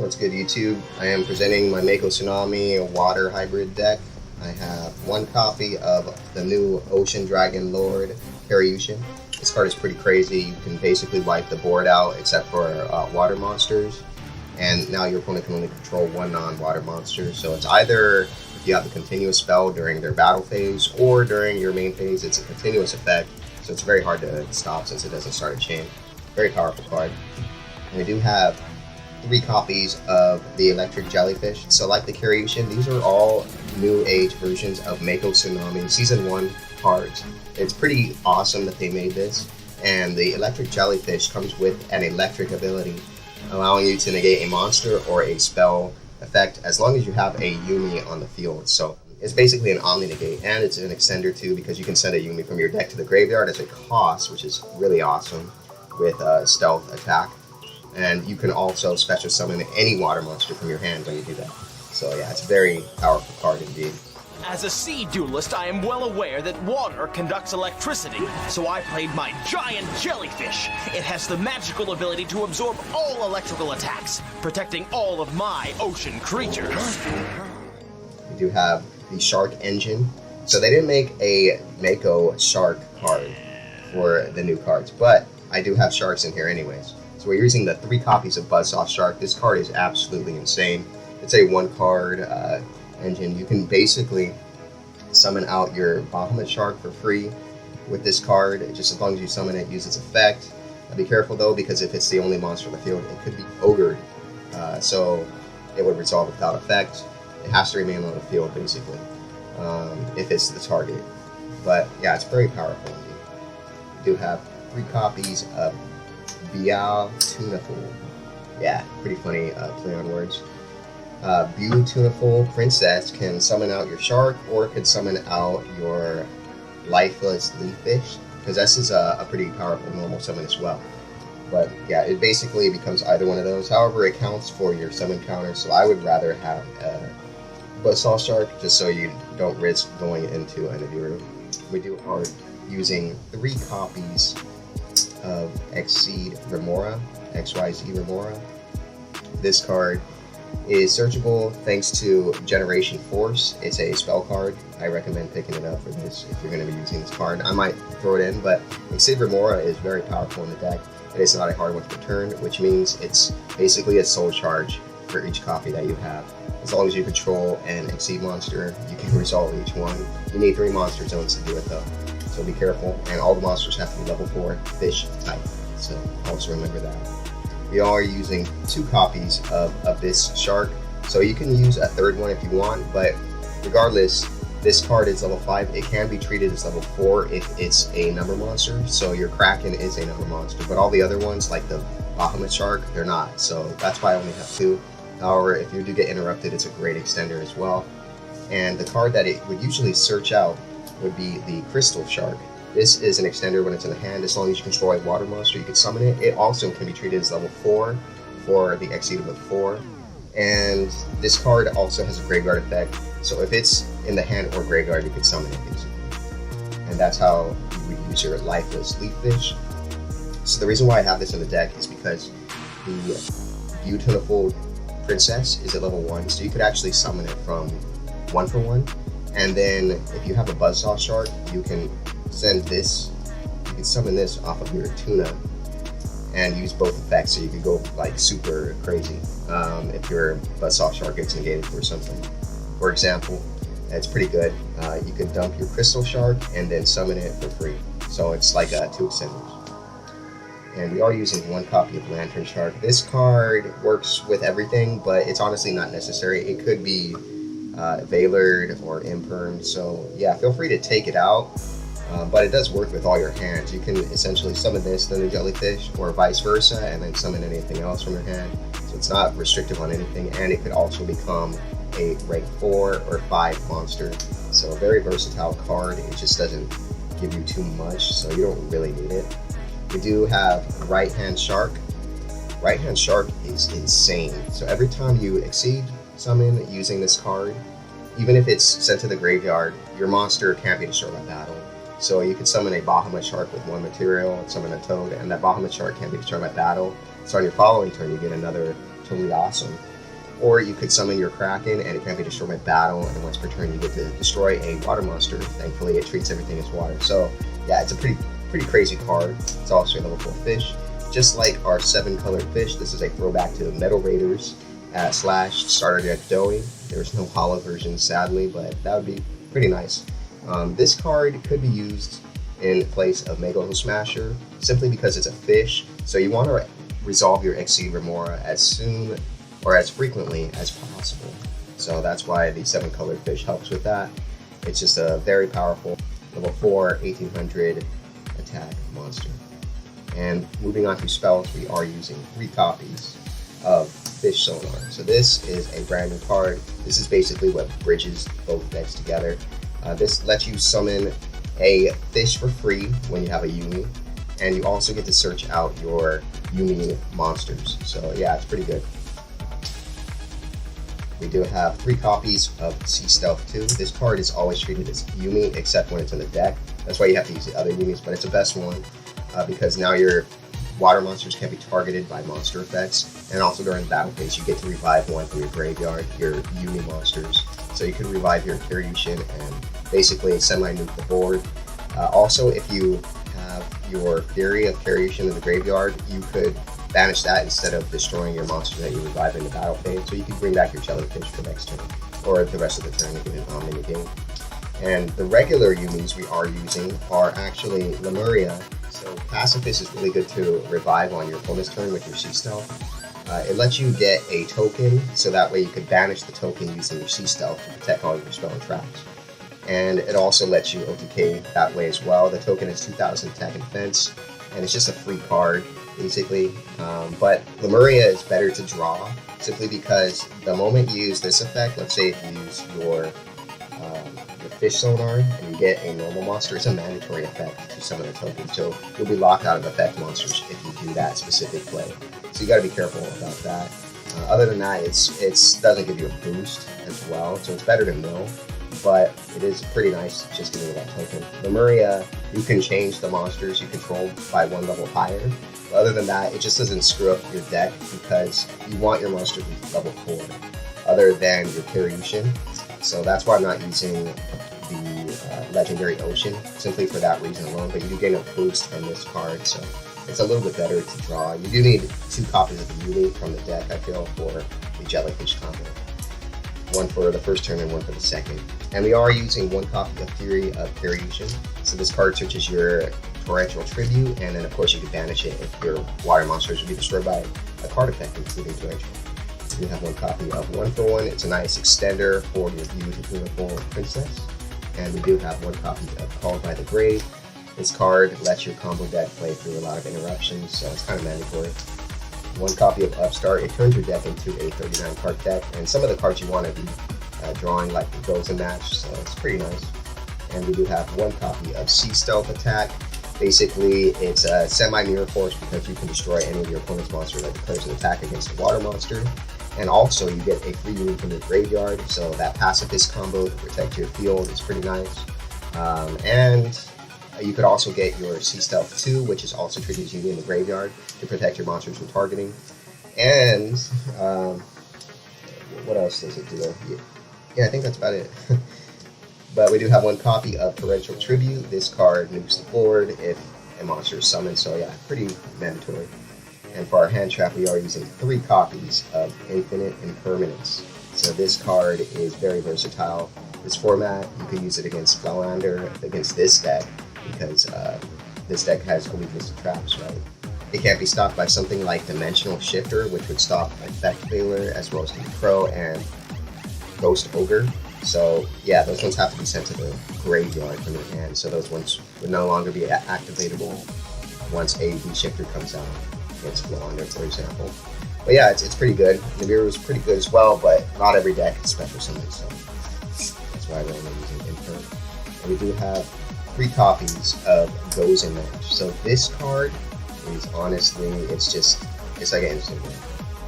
What's good, YouTube? I am presenting my Mako Tsunami water hybrid deck. I have one copy of the new Ocean Dragon Lord Karyushin. This card is pretty crazy. You can basically wipe the board out except for water monsters, and now your opponent can only control one non-water monster. So it's either if you have the continuous spell during their battle phase or during your main phase, it's a continuous effect. So it's very hard to stop since it doesn't start a chain. Very powerful card. And we do have 3 copies of the Electric Jellyfish. So like the Karyushin, these are all new age versions of Mako Tsunami Season 1 cards. It's pretty awesome that they made this. And the Electric Jellyfish comes with an electric ability, allowing you to negate a monster or a spell effect as long as you have a Yumi on the field. So it's basically an Omni Negate, and it's an extender too, because you can send a Yumi from your deck to the graveyard as a cost, which is really awesome with stealth attack. And you can also special summon any water monster from your hand when you do that. So yeah, it's a very powerful card indeed. As a sea duelist, I am well aware that water conducts electricity, so I played my giant jellyfish. It has the magical ability to absorb all electrical attacks, protecting all of my ocean creatures. We do have the Shark Engine. So they didn't make a Mako Shark card for the new cards, but I do have sharks in here anyways. So we're using the 3 copies of Buzzsaw Shark. This card is absolutely insane. It's a 1-card engine. You can basically summon out your Bahamut Shark for free with this card, just as long as you summon it, use its effect. Be careful though, because if it's the only monster on the field, it could be ogred, so it would resolve without effect. It has to remain on the field basically, if it's the target. But yeah, it's very powerful indeed. We do have 3 copies of Beautiful. Yeah, pretty funny play on words. Beautiful Princess can summon out your shark, or could summon out your lifeless leaffish. Possesses a pretty powerful normal summon as well. But yeah, it basically becomes either one of those. However, it counts for your summon counter, so I would rather have a Buzzsaw Shark, just so you don't risk going into an Nibiru. We are using 3 copies of XYZ Remora. This card is searchable thanks to Generation Force. It's a spell card. I recommend picking it up for this if you're going to be using this card. I might throw it in, but XYZ Remora is very powerful in the deck. It is not a hard one to return, which means it's basically a soul charge for each copy that you have. As long as you control an Exceed monster, you can resolve each one. You need 3 monster zones to do it though, so be careful. And all the monsters have to be level 4 fish type, so also remember that. We are using 2 copies of Abyss Shark, so you can use a 3rd one if you want, but regardless, this card is level 5. It can be treated as level 4 if it's a number monster, so your Kraken is a number monster, but all the other ones, like the Bahamut Shark, they're not, so that's why I only have 2. However, if you do get interrupted, it's a great extender as well. And the card that it would usually search out would be the Crystal Shark. This is an extender when it's in the hand. As long as you control a water monster, you can summon it. It also can be treated as level 4 for the Exceed with 4. And this card also has a graveyard effect. So if it's in the hand or graveyard, you can summon it basically. And that's how you would use your lifeless leaffish. So the reason why I have this in the deck is because the Beautiful Princess is at level 1, so you could actually summon it from 1 for 1. And then if you have a Buzzsaw Shark, you can send this, you can summon this off of your tuna and use both effects, so you could go like super crazy if your Buzzsaw Shark gets negated for something. For example, it's pretty good. You could dump your Crystal Shark and then summon it for free. So it's like 2 extenders. And we are using 1 copy of Lantern Shark. This card works with everything, but it's honestly not necessary. It could be Veilered or Imperm, so yeah, feel free to take it out. But it does work with all your hands. You can essentially summon this, then the jellyfish, or vice versa, and then summon anything else from your hand. So it's not restrictive on anything, and it could also become a rank 4 or 5 monster. So a very versatile card. It just doesn't give you too much, so you don't really need it. We do have Right Hand Shark. Right Hand Shark is insane. So every time you exceed summon using this card, even if it's sent to the graveyard, your monster can't be destroyed by battle. So you can summon a Bahamut Shark with 1 material, summon a Toad, and that Bahamut Shark can't be destroyed by battle. So on your following turn, you get another totally awesome Or you could summon your Kraken and it can't be destroyed by battle, and once per turn you get to destroy a water monster. Thankfully it treats everything as water. So yeah, it's a pretty crazy card. It's also a level 4 fish. Just like our 7-colored fish, this is a throwback to Metal Raiders / Starter Deck Doughy. There's no hollow version sadly, but that would be pretty nice. This card could be used in place of Mako Smasher simply because it's a fish. So you want to resolve your XC Remora as soon or as frequently as possible. So that's why the 7-colored fish helps with that. It's just a very powerful level 4 1800 attack monster. And moving on to spells, we are using 3 copies of Fish Sonar. So this is a brand new card. This is basically what bridges both decks together. This lets you summon a fish for free when you have a Yumi, and you also get to search out your Yumi monsters. So yeah, it's pretty good. We do have 3 copies of Sea Stealth 2. This card is always treated as Yumi except when it's in the deck. That's why you have to use the other Yumis, but it's the best one because now your water monsters can be targeted by monster effects, and also during the battle phase you get to revive one from your graveyard, your Yumi monsters. So you can revive your Karyushin and basically semi-nuke the board. Also, if you have your Fury of Karyushin in the graveyard, you could banish that instead of destroying your monster that you revive in the battle phase. So you can bring back your jellyfish for next turn, or the rest of the turn if you didn't mini game. And the regular Yumis we are using are actually Lemuria. So Pacifist is really good to revive on your opponent's turn with your Sea Stealth. It lets you get a token, so that way you could banish the token using your Sea Stealth to protect all your spell and traps. And it also lets you OTK that way as well. The token is 2000 attack and defense, and it's just a free card, basically. But Lemuria is better to draw, simply because the moment you use this effect, let's say if you use your Fish Sonar and you get a normal monster, it's a mandatory effect to summon a token. So you'll be locked out of effect monsters if you do that specific play. So you got to be careful about that. Other than that, it doesn't give you a boost as well, so it's better than Mill, but it is pretty nice just getting that token. Lemuria, you can change the monsters you control by 1 level higher. But other than that, it just doesn't screw up your deck because you want your monster to be level 4, other than your Karyushin. So that's why I'm not using the Legendary Ocean, simply for that reason alone, but you do gain a boost from this card, so it's a little bit better to draw. You do need 2 copies of the Yumi from the deck, I feel, for the Jellyfish combo. 1 for the first turn and 1 for the second. And we are using 1 copy of Fury of Karyushin. So this card searches your Torrential Tribute, and then of course you can banish it if your water monsters would be destroyed by a card effect, including Torrential. We have 1 copy of 1 for 1. It's a nice extender for your beautiful princess. And we do have 1 copy of Called by the Grave. This card lets your combo deck play through a lot of interruptions, so it's kind of mandatory. 1 copy of Upstart. It turns your deck into a 39 card deck, and some of the cards you want to be drawing, like the Frozen Match, so it's pretty nice. And we do have 1 copy of Sea Stealth Attack. Basically, it's a semi-mirror force because you can destroy any of your opponent's monster that declares an attack against a water monster. And also, you get a free unit from your graveyard, so that Pacifist combo to protect your field is pretty nice. And you could also get your Sea Stealth 2, which is also treated as unit in the graveyard to protect your monsters from targeting. And what else does it do? Yeah, I think that's about it. But we do have 1 copy of Torrential Tribute. This card nukes the board if a monster is summoned, so yeah, pretty mandatory. And for our hand trap, we are using 3 copies of Infinite Impermanence. So this card is very versatile. This format, you can use it against Flallander, against this deck, because this deck has a weakness to traps, right? It can't be stopped by something like Dimensional Shifter, which would stop Effect Failure, as well as the Crow and Ghost Ogre. So yeah, those ones have to be sent to the graveyard from your hand, so those ones would no longer be activatable once a shifter comes out against Flallander, for example. But yeah, it's pretty good. Nibiru is pretty good as well, but not every deck is special summon, so that's why we're only using Infer. And we do have 3 copies of Gozen Match. So this card is honestly, it's like an instant win.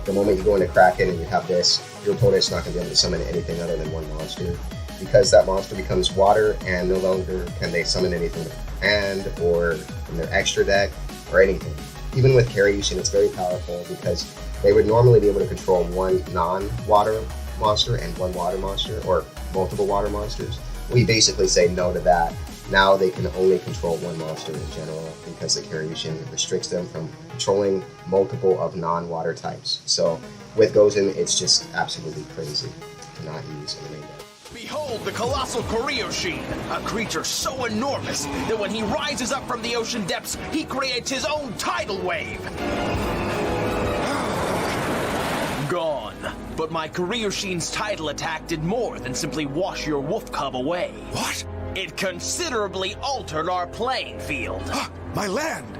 The moment you go into Kraken and you have this, your opponent's not going to be able to summon anything other than 1 monster, because that monster becomes water and no longer can they summon anything with their hand or from their extra deck or anything. Even with Karyushin, it's very powerful because They would normally be able to control one non-water monster and one water monster, or multiple water monsters. We basically say no to that. Now they can only control one monster in general because the Karyushin restricts them from controlling multiple of non-water types. So with Gozen, it's just absolutely crazy to not use in the main deck. Behold the colossal Karyushin, a creature so enormous that when he rises up from the ocean depths, he creates his own tidal wave. Gone. But my Karyushin's tidal attack did more than simply wash your wolf cub away. What? It considerably altered our playing field. My land!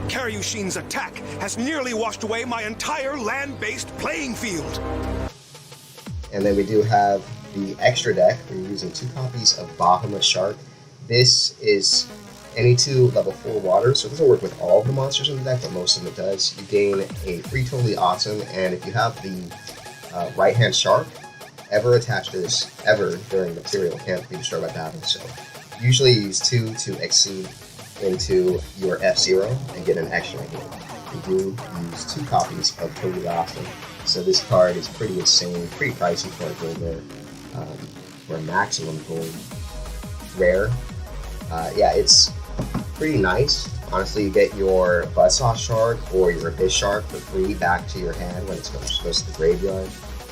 Karyushin's attack has nearly washed away my entire land-based playing field. And then we do have the extra deck. We're using 2 copies of Bahamut Shark. This is any 2 level 4 water, so it doesn't work with all of the monsters in the deck, but most of them it does. You gain a free Totally Awesome, and if you have the right-hand shark, ever attached to this, ever during material, can't be destroyed by battle. So usually you use 2 to exceed into your F-Zero and get an extra hit. You do use 2 copies of Totally Awesome. So this card is pretty insane, pretty pricey for a gold rare, for a maximum gold rare. Yeah, it's pretty nice. Honestly, you get your Buzzsaw Shark or your Abyss Shark for free back to your hand when it goes to the graveyard.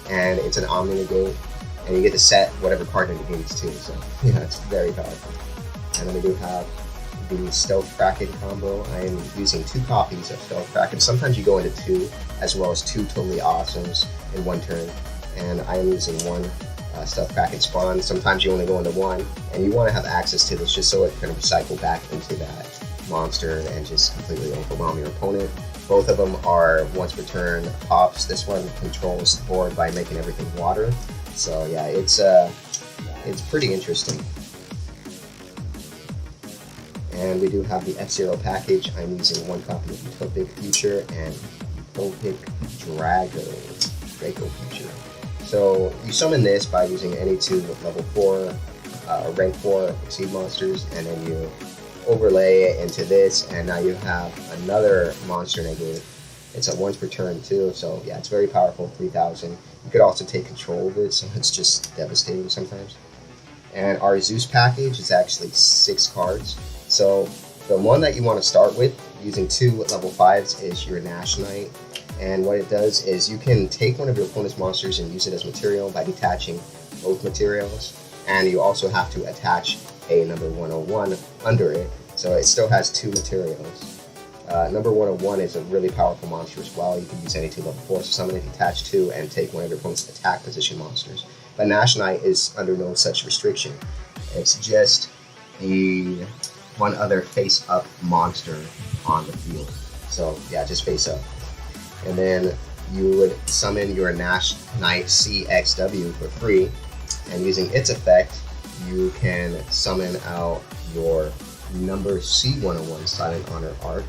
And it's an Omni Negate, and you get to set whatever card it negates too, so yeah, it's very powerful. And then we do have the Stealth Kraken combo. I am using 2 copies of Stealth Kraken. Sometimes you go into 2, as well as 2 Totally Awesomes in one turn, and I am using 1 Stealth Kraken spawn. Sometimes you only go into 1, and you want to have access to this just so it can recycle back into that monster and just completely overwhelm your opponent. Both of them are once per turn pops. This one controls the board by making everything water. So yeah, it's pretty interesting. And we do have the F-Zero package. I'm using 1 copy of Utopic Future and Utopic Draco Future. So you summon this by using any 2 level 4 rank 4 Exceed monsters, and then you overlay it into this, and now you have another monster negate. It's a once per turn too, so yeah, it's very powerful, 3000. You could also take control of it, so it's just devastating sometimes. And our Zeus package is actually 6 cards. So the one that you want to start with, using 2 level 5s, is your Nash Knight. And what it does is you can take one of your opponent's monsters and use it as material by detaching both materials. And you also have to attach a number 101 under it, so it still has 2 materials. Number 101 is a really powerful monster as well. You can use any 2 level 4s to summon it, attach 2, and take one of your opponent's attack position monsters. But Nash Knight is under no such restriction. It's just the one other face-up monster on the field. So yeah, just face up. And then you would summon your Nash Knight CXW for free, and using its effect, you can summon out your number C101 Silent Honor Arc,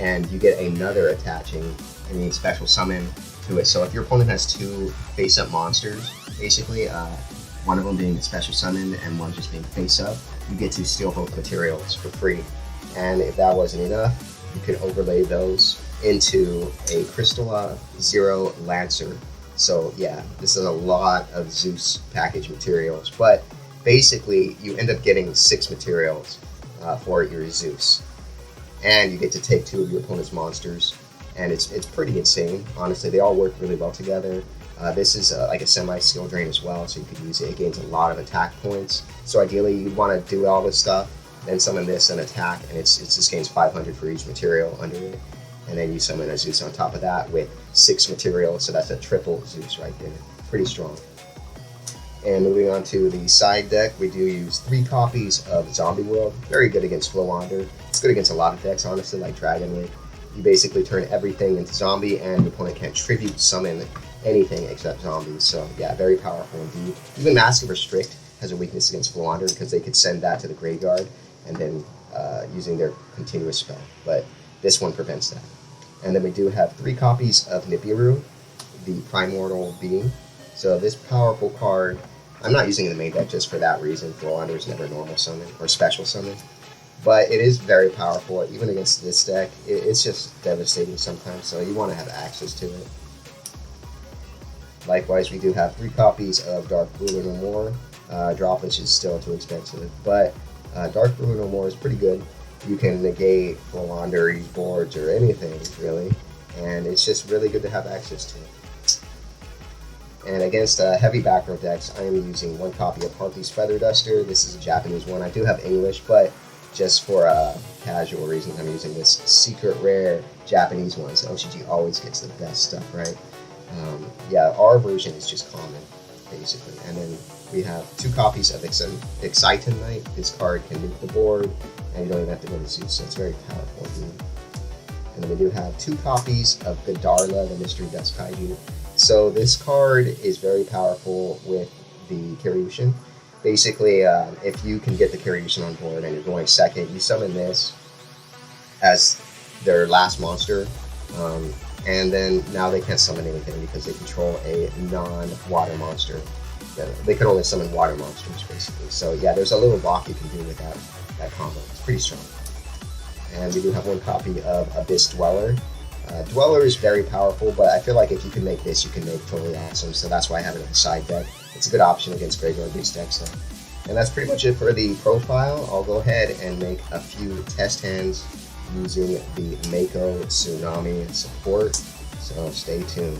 and you get another attaching any special summon to it. So if your opponent has 2 face-up monsters, basically, one of them being a special summon and one just being face-up, you get to steal both materials for free. And if that wasn't enough, you could overlay those into a Crystal Zero Lancer. So yeah, this is a lot of Zeus package materials, but basically you end up getting 6 materials for your Zeus, and you get to take 2 of your opponent's monsters, and it's pretty insane. Honestly, they all work really well together. This is like a semi-skill drain as well, so you could use it. It gains a lot of attack points. So ideally, you'd want to do all this stuff, then summon this and attack, and it just gains 500 for each material under it. And then you summon a Zeus on top of that with 6 materials, so that's a triple Zeus right there. Pretty strong. And moving on to the side deck, we do use 3 copies of Zombie World. Very good against Flow Wander. It's good against a lot of decks, honestly, like Dragon Link. You basically turn everything into zombie, and your opponent can't tribute summon anything except zombies. So yeah, very powerful indeed. Even Mask of Restrict has a weakness against Flow Wander because they could send that to the graveyard and then using their continuous spell. But this one prevents that. And then we do have 3 copies of Nibiru, the Primordial Being. So this powerful card, I'm not using it in the main deck just for that reason. Flow Wander is never normal summon or special summon. but it is very powerful. Even against this deck, it's just devastating sometimes, so you want to have access to it. Likewise, we do have 3 copies of Dark Ruler No More. Dropless is still too expensive, but Dark Ruler No More is pretty good. You can negate Philandery's boards or anything, really, and it's just really good to have access to it. And against heavy back row decks, I am using 1 copy of Hartley's Feather Duster. This is a Japanese one. I do have English, but just for casual reasons, I'm using this secret rare Japanese one. So OCG always gets the best stuff, right? Yeah, our version is just common, basically. And then we have 2 copies of Exciton Knight. This card can nuke the board, and you don't even have to go to Zeus, so it's very powerful. And then we do have 2 copies of Godarla, the Mystery Dust Kaiju. So this card is very powerful with the Kiryushin. Basically, if you can get the Kiryushin on board and you're going second, you summon this as their last monster, and then now they can't summon anything because they control a non-water monster. They can only summon water monsters, basically. So yeah, there's a little block you can do with that combo. It's pretty strong. And we do have 1 copy of Abyss Dweller. Dweller is very powerful, but I feel like if you can make this, you can make totally awesome. So that's why I have it on the side deck. It's a good option against graveyard-based decks, though. And that's pretty much it for the profile. I'll go ahead and make a few test hands using the Mako Tsunami support. So stay tuned.